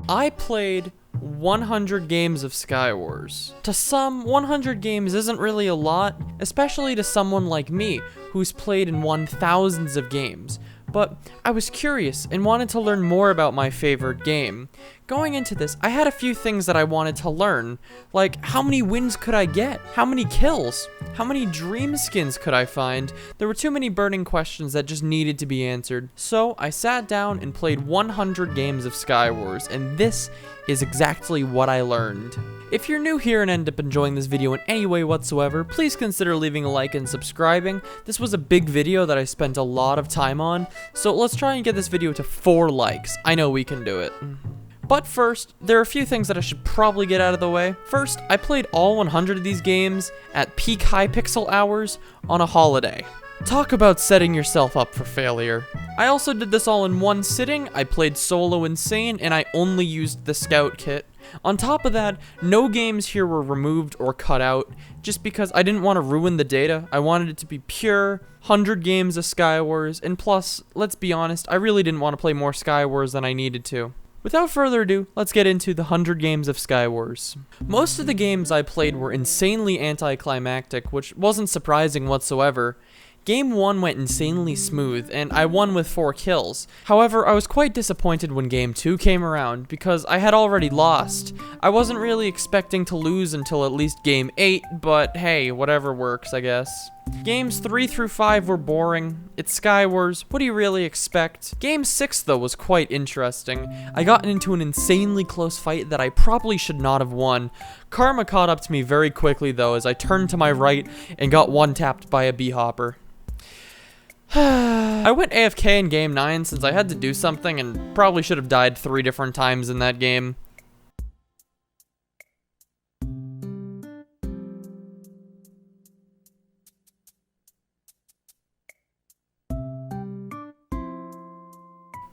I played 100 games of SkyWars. To some, 100 games isn't really a lot, especially to someone like me, who's played and won thousands of games. But I was curious and wanted to learn more about my favorite game. Going into this, I had a few things that I wanted to learn, like how many wins could I get? How many kills? How many dream skins could I find? There were too many burning questions that just needed to be answered. So I sat down and played 100 games of SkyWars, and this is exactly what I learned. If you're new here and end up enjoying this video in any way whatsoever, please consider leaving a like and subscribing. This was a big video that I spent a lot of time on, so let's try and get this video to 4 likes. I know we can do it. But first, there are a few things that I should probably get out of the way. First, I played all 100 of these games at peak high pixel hours on a holiday. Talk about setting yourself up for failure. I also did this all in one sitting. I played solo insane, and I only used the scout kit. On top of that, no games here were removed or cut out, just because I didn't want to ruin the data. I wanted it to be pure, 100 games of SkyWars, and plus, let's be honest, I really didn't want to play more SkyWars than I needed to. Without further ado, let's get into the 100 games of SkyWars. Most of the games I played were insanely anticlimactic, which wasn't surprising whatsoever. Game 1 went insanely smooth, and I won with 4 kills. However, I was quite disappointed when Game 2 came around, because I had already lost. I wasn't really expecting to lose until at least Game 8, but hey, whatever works, I guess. Games 3 through 5 were boring. It's SkyWars, what do you really expect? Game 6 though was quite interesting. I got into an insanely close fight that I probably should not have won. Karma caught up to me very quickly though as I turned to my right and got one-tapped by a bee-hopper. I went AFK in Game 9 since I had to do something and probably should have died 3 different times in that game.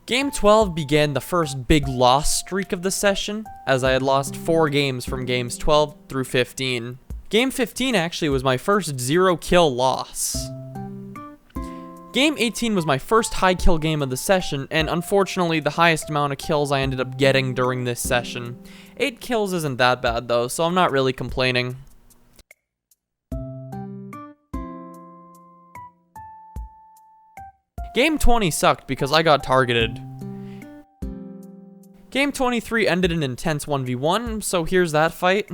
Game 12 began the first big loss streak of the session, as I had lost 4 games from games 12 through 15. Game 15 actually was my first 0-kill loss. Game 18 was my first high kill game of the session, and unfortunately the highest amount of kills I ended up getting during this session. 8 kills isn't that bad though, so I'm not really complaining. Game 20 sucked because I got targeted. Game 23 ended in an intense 1v1, so here's that fight.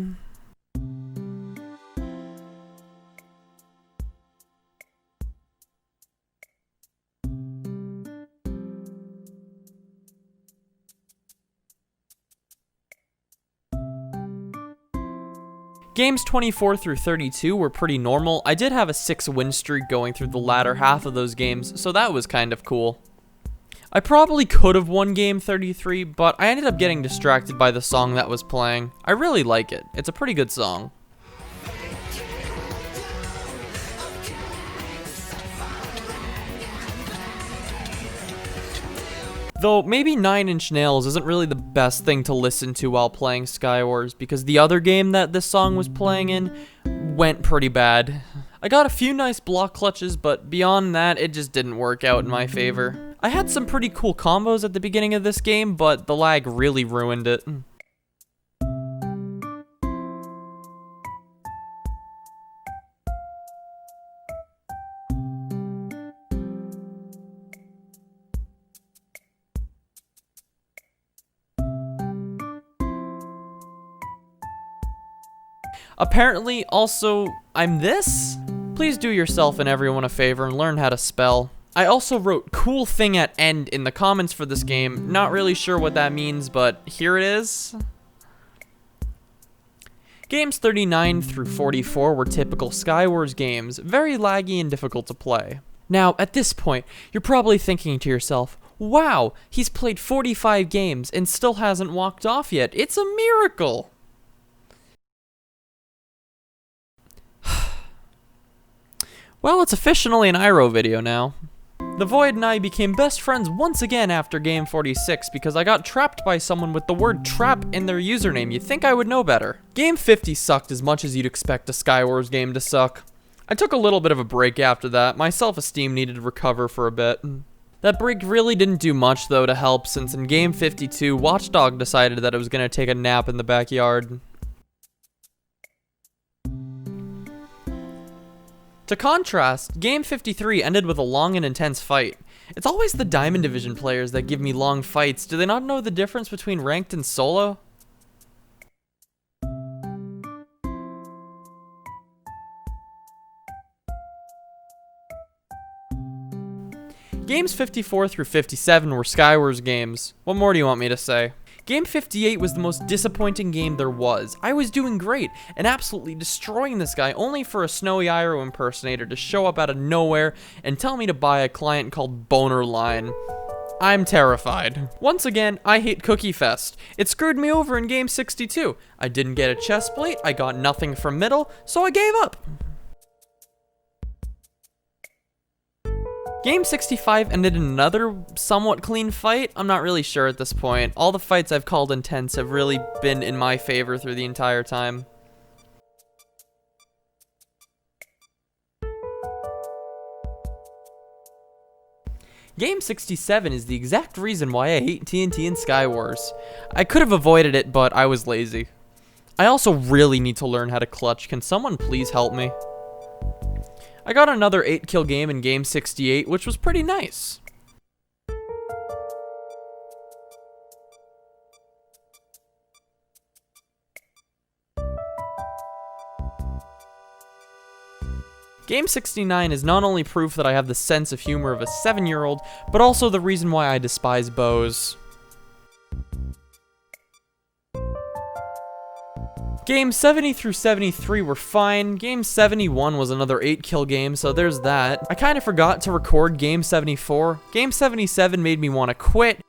Games 24 through 32 were pretty normal. I did have a 6 win streak going through the latter half of those games, so that was kind of cool. I probably could have won game 33, but I ended up getting distracted by the song that was playing. I really like it. It's a pretty good song. Though, maybe 9 Inch Nails isn't really the best thing to listen to while playing SkyWars, because the other game that this song was playing in went pretty bad. I got a few nice block clutches, but beyond that, it just didn't work out in my favor. I had some pretty cool combos at the beginning of this game, but the lag really ruined it. Apparently, also, I'm this? Please do yourself and everyone a favor and learn how to spell. I also wrote cool thing at end in the comments for this game. Not really sure what that means, but here it is. Games 39 through 44 were typical SkyWars games, very laggy and difficult to play. Now, at this point, you're probably thinking to yourself, wow, he's played 45 games and still hasn't walked off yet. It's a miracle! Well, it's officially an Iro video now. The Void and I became best friends once again after game 46 because I got trapped by someone with the word trap in their username. You'd think I would know better. Game 50 sucked as much as you'd expect a SkyWars game to suck. I took a little bit of a break after that. My self-esteem needed to recover for a bit. That break really didn't do much though to help, since in game 52, Watchdog decided that it was gonna take a nap in the backyard. To contrast, game 53 ended with a long and intense fight. It's always the Diamond Division players that give me long fights. Do they not know the difference between ranked and solo? Games 54 through 57 were SkyWars games. What more do you want me to say? Game 58 was the most disappointing game there was. I was doing great and absolutely destroying this guy, only for a Snowy Iro impersonator to show up out of nowhere and tell me to buy a client called Bonerline. I'm terrified. Once again, I hate Cookie Fest. It screwed me over in game 62. I didn't get a chest plate, I got nothing from middle, so I gave up. Game 65 ended in another somewhat clean fight. I'm not really sure at this point. All the fights I've called intense have really been in my favor through the entire time. Game 67 is the exact reason why I hate TNT and SkyWars. I could have avoided it, but I was lazy. I also really need to learn how to clutch. Can someone please help me? I got another 8-kill game in game 68, which was pretty nice. Game 69 is not only proof that I have the sense of humor of a 7-year-old, but also the reason why I despise bows. Games 70 through 73 were fine. Game 71 was another 8-kill game, so there's that. I kind of forgot to record Game 74. Game 77 made me want to quit.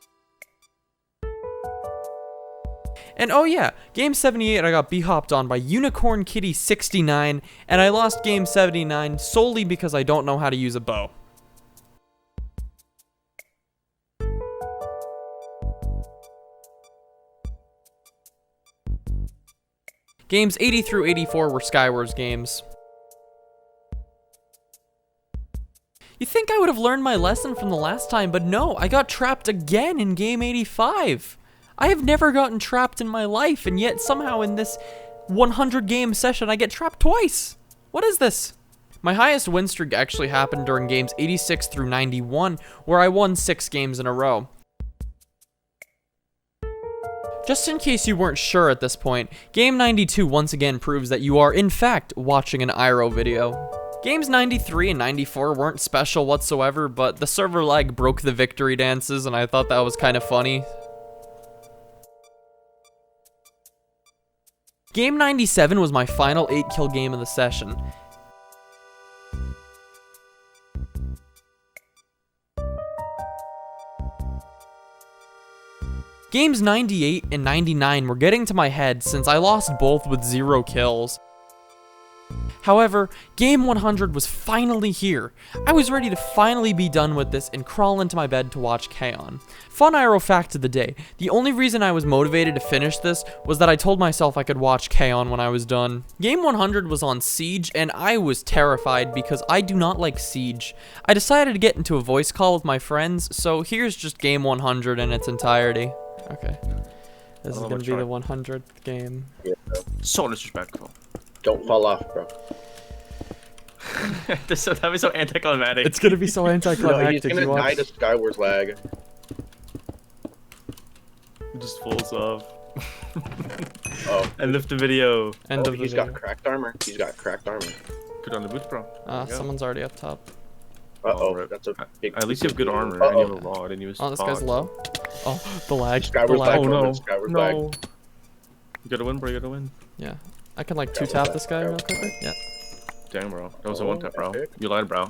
And oh yeah, Game 78 I got b-hopped on by Unicorn Kitty 69, and I lost Game 79 solely because I don't know how to use a bow. Games 80 through 84 were SkyWars games. You think I would have learned my lesson from the last time, but no, I got trapped again in game 85. I have never gotten trapped in my life, and yet somehow in this 100 game session I get trapped twice. What is this? My highest win streak actually happened during games 86 through 91, where I won 6 games in a row. Just in case you weren't sure at this point, Game 92 once again proves that you are in fact watching an Iro video. Games 93 and 94 weren't special whatsoever, but the server lag broke the victory dances and I thought that was kind of funny. Game 97 was my final 8-kill game of the session. Games 98 and 99 were getting to my head since I lost both with 0 kills. However, game 100 was finally here. I was ready to finally be done with this and crawl into my bed to watch K-On! Fun Iro fact of the day, the only reason I was motivated to finish this was that I told myself I could watch K-On! When I was done. Game 100 was on Siege and I was terrified because I do not like Siege. I decided to get into a voice call with my friends, so here's just game 100 in its entirety. Okay. This is gonna be the 100th game. Yeah, So disrespectful. don't fall off, bro. That'd be so anticlimactic. It's gonna be so No, anticlimactic. he's gonna die to SkyWars lag. It just falls off. Oh. And lift the video. End of the He's video. got cracked armor. He's got cracked armor. Put on the boots, bro. There you go. Someone's already up top. Uh-oh, rip. that's a big... At least you have good armor and you have a rod and you have Oh, this guy's spot. low. Oh, the lag. SkyWars The lag. lag. Oh no. SkyWars No. lag. You gotta win, bro. You gotta win. Yeah. I can like 2-tap this guy real quickly. Yeah. Damn, bro. That was a one tap, bro. epic. You lied, bro.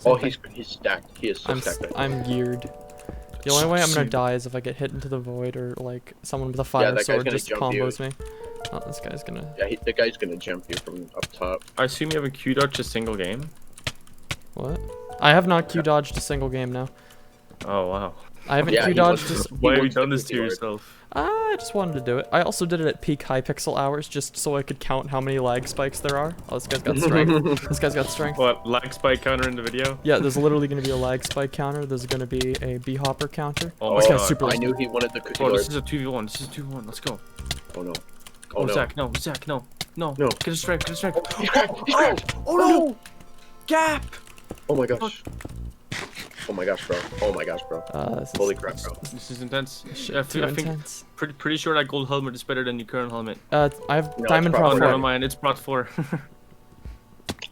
Oh, he's stacked. He is so I'm stacked. I'm geared. The only way I'm gonna die is if I get hit into the void or like someone with a Yeah, fire that guy's sword gonna just jump you. combos me. Oh, this guy's gonna. Yeah, the guy's gonna jump you from up top. I assume you have a Q dodge a single game. What? I have not Q dodged a single game now. Oh wow. I haven't Yeah, Q he dodged. was- A, Why have you wants done the this to Lord. yourself? I just wanted to do it. I also did it at peak high pixel hours just so I could count how many lag spikes there are. Oh, this guy's got strength. This guy's got strength. What, lag spike counter in the video? Yeah, there's literally going to be a lag spike counter. There's going to be a bee-hopper counter. Oh my This guy's god. super I knew he wanted the cookie Oh, lord. this is a 2v1. This is a 2v1. Let's go. Oh no. Oh, no. Zach, no. Zach, no. No. No. Get a strike. Get a strike. He's cracked! He's cracked! Oh no! Gap! Oh my gosh. Oh my gosh, bro. Oh my gosh, bro. This is Holy crap, bro. This is intense. too I think intense. pretty sure that gold helmet is better than your current helmet. I have No, diamond it's Oh, prop Prop never 4. mind. It's Prot 4.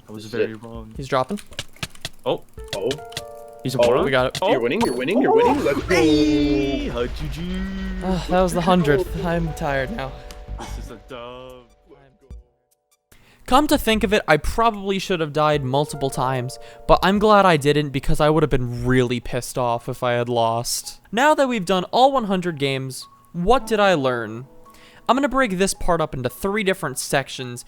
I was This is very it. wrong. He's dropping. Oh, Oh. he's a Oh, moron. We got it. You're winning, you're winning, you're winning. Let's go. Hey, how'd you do? That was the 100th. I'm tired now. This is a dub. Come to think of it, I probably should have died multiple times, but I'm glad I didn't because I would have been really pissed off if I had lost. Now that we've done all 100 games, what did I learn? I'm going to break this part up into 3 different sections: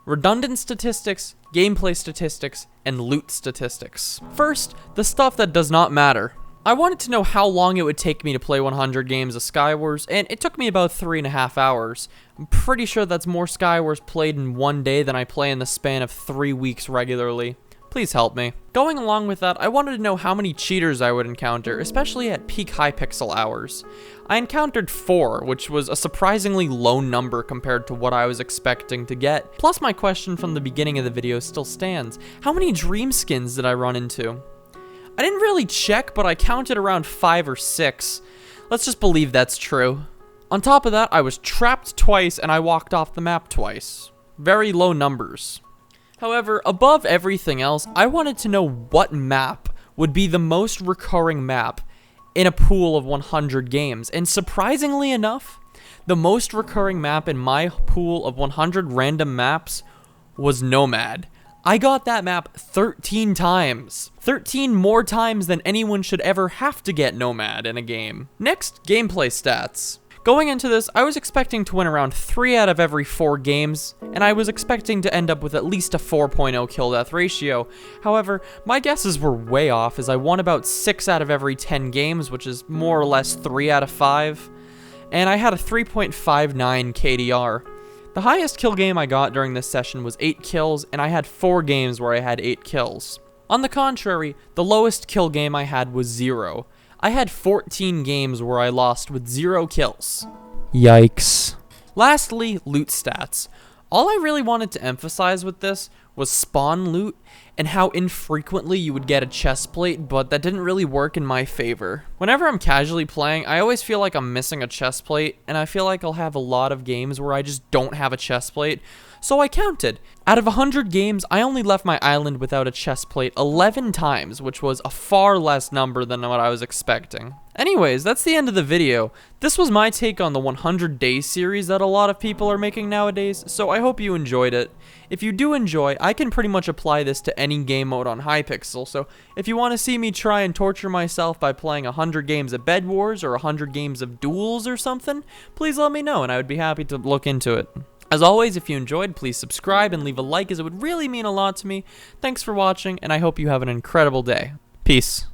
redundant statistics, gameplay statistics, and loot statistics. First, the stuff that does not matter. I wanted to know how long it would take me to play 100 games of SkyWars, and it took me about 3.5 hours. I'm pretty sure that's more SkyWars played in one day than I play in the span of 3 weeks regularly. Please help me. Going along with that, I wanted to know how many cheaters I would encounter, especially at peak high pixel hours. I encountered 4, which was a surprisingly low number compared to what I was expecting to get. Plus, my question from the beginning of the video still stands: how many dream skins did I run into? I didn't really check, but I counted around 5 or 6. Let's just believe that's true. On top of that, I was trapped twice and I walked off the map twice. Very low numbers. However, above everything else, I wanted to know what map would be the most recurring map in a pool of 100 games. And surprisingly enough, the most recurring map in my pool of 100 random maps was Nomad. I got that map 13 times. 13 more times than anyone should ever have to get Nomad in a game. Next, gameplay stats. Going into this, I was expecting to win around 3 out of every 4 games, and I was expecting to end up with at least a 4.0 kill death ratio. However, my guesses were way off as I won about 6 out of every 10 games, which is more or less 3 out of 5, and I had a 3.59 KDR. The highest kill game I got during this session was 8 kills, and I had 4 games where I had 8 kills. On the contrary, the lowest kill game I had was 0. I had 14 games where I lost with 0 kills. Yikes. Lastly, loot stats. All I really wanted to emphasize with this was spawn loot and how infrequently you would get a chest plate, but that didn't really work in my favor. Whenever I'm casually playing, I always feel like I'm missing a chest plate, and I feel like I'll have a lot of games where I just don't have a chest plate. So I counted. Out of 100 games, I only left my island without a chest plate 11 times, which was a far less number than what I was expecting. Anyways, that's the end of the video. This was my take on the 100 Days series that a lot of people are making nowadays, so I hope you enjoyed it. If you do enjoy, I can pretty much apply this to any game mode on Hypixel, so if you want to see me try and torture myself by playing 100 games of Bed Wars or 100 games of Duels or something, please let me know and I would be happy to look into it. As always, if you enjoyed, please subscribe and leave a like as it would really mean a lot to me. Thanks for watching, and I hope you have an incredible day. Peace.